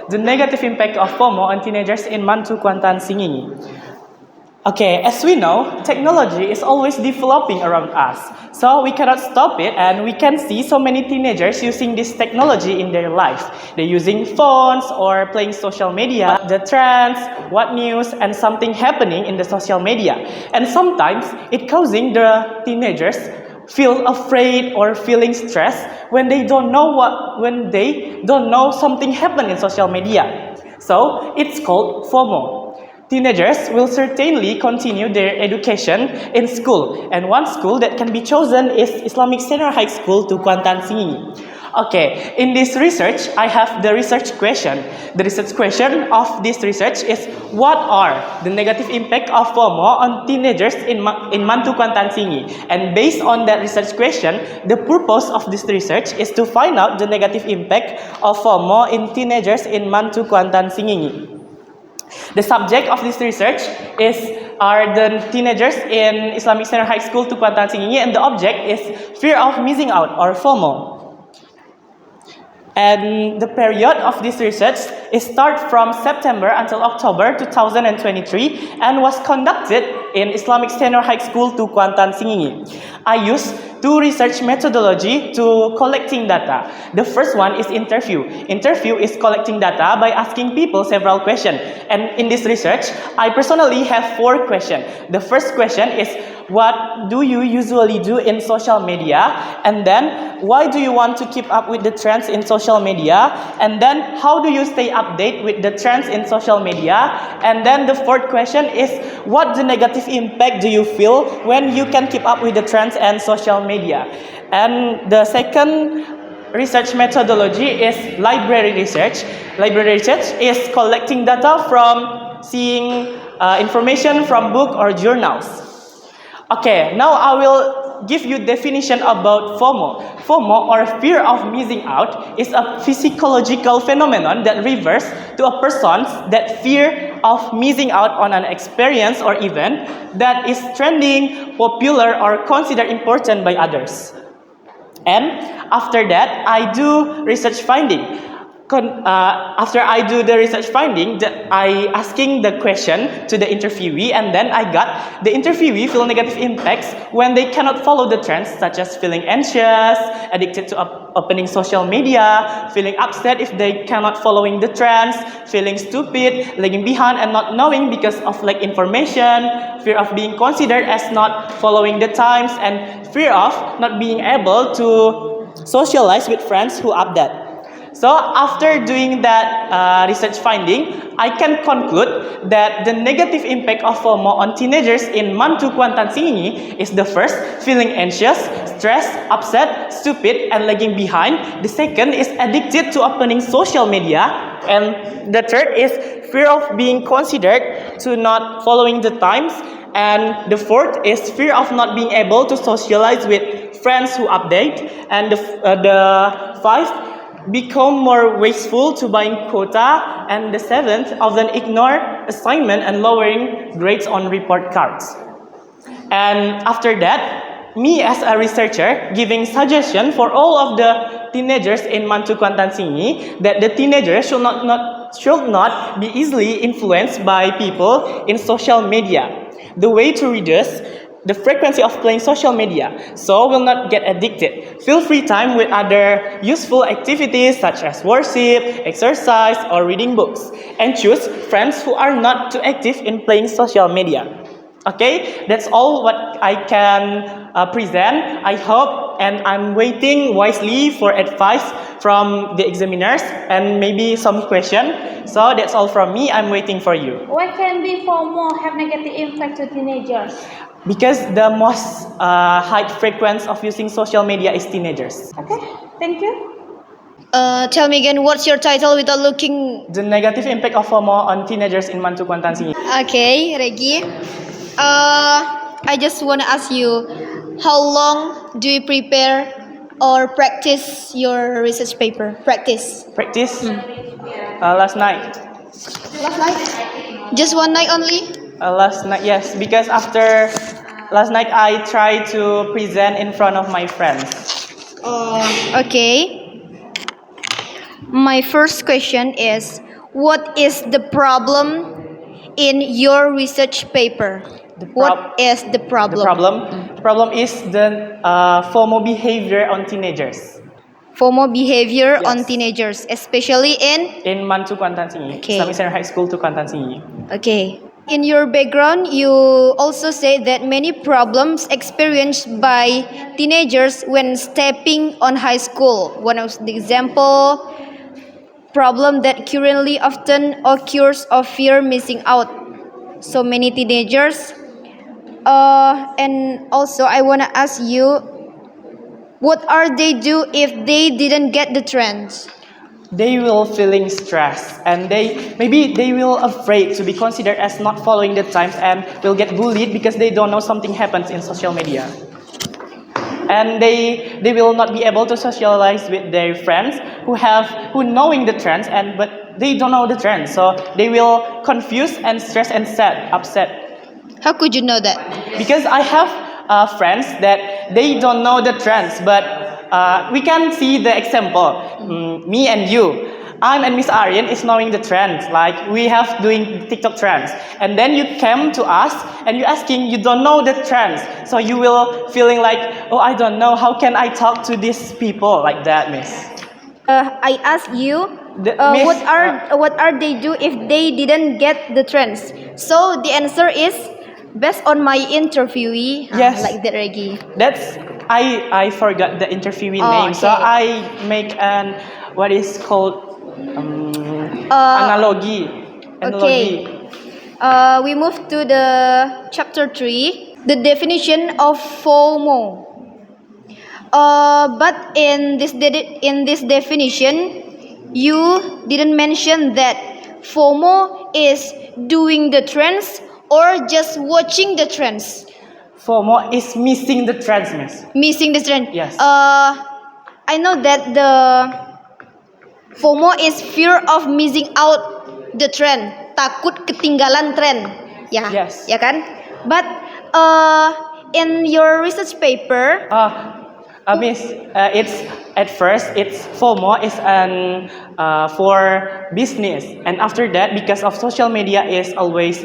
the negative impact of FOMO on teenagers in Mantu Kuantan Singingi. Okay, as we know, technology is always developing around us. So we cannot stop it, and we can see so many teenagers using this technology in their life. They're using phones or playing social media, the trends, what news, and something happening in the social media. And sometimes it causing the teenagers feel afraid or feeling stressed when they don't know something happened in social media. So it's called FOMO. Teenagers will certainly continue their education in school, and one school that can be chosen is Islamic Senior High School to Kuantan Singingi. Okay, in this research, I have the research question. The research question of this research is, what are the negative impact of FOMO on teenagers in Mantu Kuantan Singingi? And based on that research question, the purpose of this research is to find out the negative impact of FOMO in teenagers in Mantu Kuantan Singingi. The subject of this research are the teenagers in Islamic Senior High School to Kuantan Singingi, and the object is fear of missing out or FOMO. And the period of this research is start from September until October 2023 and was conducted in Islamic Senior High School to Kuantan Singingi. I used two research methodology to collecting data. The first one is interview. Interview is collecting data by asking people several questions. And in this research, I personally have 4 questions. The first question is, what do you usually do in social media? And then, why do you want to keep up with the trends in social media? And then, how do you stay updated with the trends in social media? And then the fourth question is, what the negative impact do you feel when you can keep up with the trends and social media? And the second research methodology is library research. Library research is collecting data from seeing information from book or journals. Okay, now I will give you definition about FOMO. FOMO, or fear of missing out, is a physiological phenomenon that refers to a person's that fear of missing out on an experience or event that is trending, popular, or considered important by others. And after that, I do research finding. After I do the research finding, I asking the question to the interviewee, and then I got the interviewee feel negative impacts when they cannot follow the trends, such as feeling anxious, addicted to opening social media, feeling upset if they cannot following the trends, feeling stupid, lagging behind and not knowing because of lack information, fear of being considered as not following the times, and fear of not being able to socialize with friends who update. So after doing that research finding, I can conclude that the negative impact of FOMO on teenagers in Mantu Kuantan Singingi is the first, feeling anxious, stressed, upset, stupid, and lagging behind. The second is addicted to opening social media. And the third is fear of being considered to not following the times. And the fourth is fear of not being able to socialize with friends who update. And the fifth, become more wasteful to buying quota, and the seventh, often ignore assignment and lowering grades on report cards. And after that, me as a researcher giving suggestion for all of the teenagers in Mantu Kuantan Singingi that the teenagers should not be easily influenced by people in social media. The way to reduce the frequency of playing social media, so will not get addicted. Fill free time with other useful activities such as worship, exercise, or reading books, and choose friends who are not too active in playing social media. Okay, that's all what I can present. I hope, and I'm waiting wisely for advice from the examiners and maybe some question. So that's all from me. I'm waiting for you. Why can be FOMO have negative impact to teenagers? Because the most high frequency of using social media is teenagers. Okay, thank you. Tell me again, what's your title without looking? The negative impact of FOMO on teenagers in Mantu Kuantan Singingi. Okay, Regi. I just want to ask you, how long do you prepare or practice your research paper? Practice. Last night. Last night? Just one night only? Last night, yes. Because after last night, I tried to present in front of my friends. Okay. My first question is, what is the problem in your research paper? What is the problem? The problem is the FOMO behavior on teenagers. FOMO behavior on Yes. teenagers, especially In Mantu Kuantan Singi, Okay. Islamic Center High School to Kuantan Singi. Okay. In your background, you also say that many problems experienced by teenagers when stepping on high school. One of the example problem that currently often occurs of fear missing out. So many teenagers. And also I wanna ask you, what are they do if they didn't get the trends? They will feeling stressed and maybe they will afraid to be considered as not following the times and will get bullied because they don't know something happens in social media. And they will not be able to socialize with their friends who knowing the trends but they don't know the trends, so they will confused and stressed and sad, upset. How could you know that? Because I have friends that they don't know the trends, but we can see the example. Me and you, I'm and Miss Aryan is knowing the trends. Like we have doing TikTok trends, and then you came to us and you asking you don't know the trends, so you will feeling like, oh, I don't know, how can I talk to these people like that, Miss? I ask you, Miss, what are they do if they didn't get the trends? So the answer is based on my interviewee. Yes. Like that, Regi. That's I forgot the interviewee Oh, name, so okay. I make an what is called analogy. Okay. We move to the chapter 3, the definition of FOMO. But in this definition, you didn't mention that FOMO is doing the trends or just watching the trends. FOMO is missing the trends, Miss. Missing the trend. Yes. I know that the FOMO is fear of missing out the trend, takut ketinggalan trend. Ya, Yes. ya kan? But in your research paper, Miss, it's at first it's FOMO is an for business, and after that because of social media is always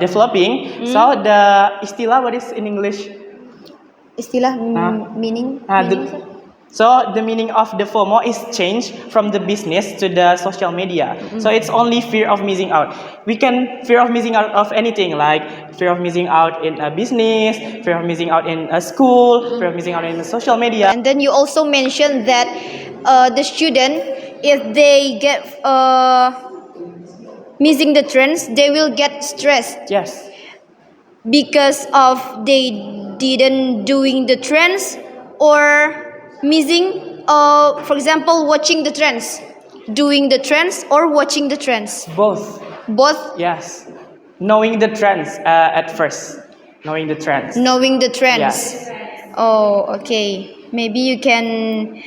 developing. So the istilah, what is in English? istilah meaning. So the meaning of the FOMO is changed from the business to the social media. So it's only fear of missing out. We can fear of missing out of anything, like fear of missing out in a business, fear of missing out in a school, fear of missing out in the social media. And then you also mentioned that the student, if they get missing the trends, they will get stressed Yes. because of they didn't doing the trends or missing, for example, watching the trends, doing the trends or watching the trends. Both. Both. Yes. Knowing the trends at first. Knowing the trends. Knowing the trends. Yes. Oh, okay. Maybe you can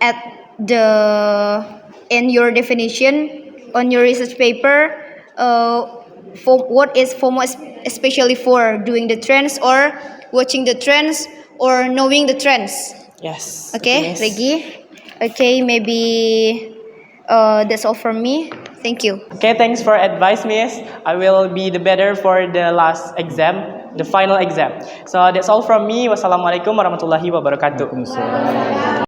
add in your definition on your research paper. For what is FOMO especially for doing the trends or watching the trends or knowing the trends. Yes. Okay, Yes. Regi. Okay, maybe that's all from me. Thank you. Okay, thanks for advice, Miss. I will be the better for the last exam, the final exam. So that's all from me. Wassalamualaikum warahmatullahi wabarakatuh.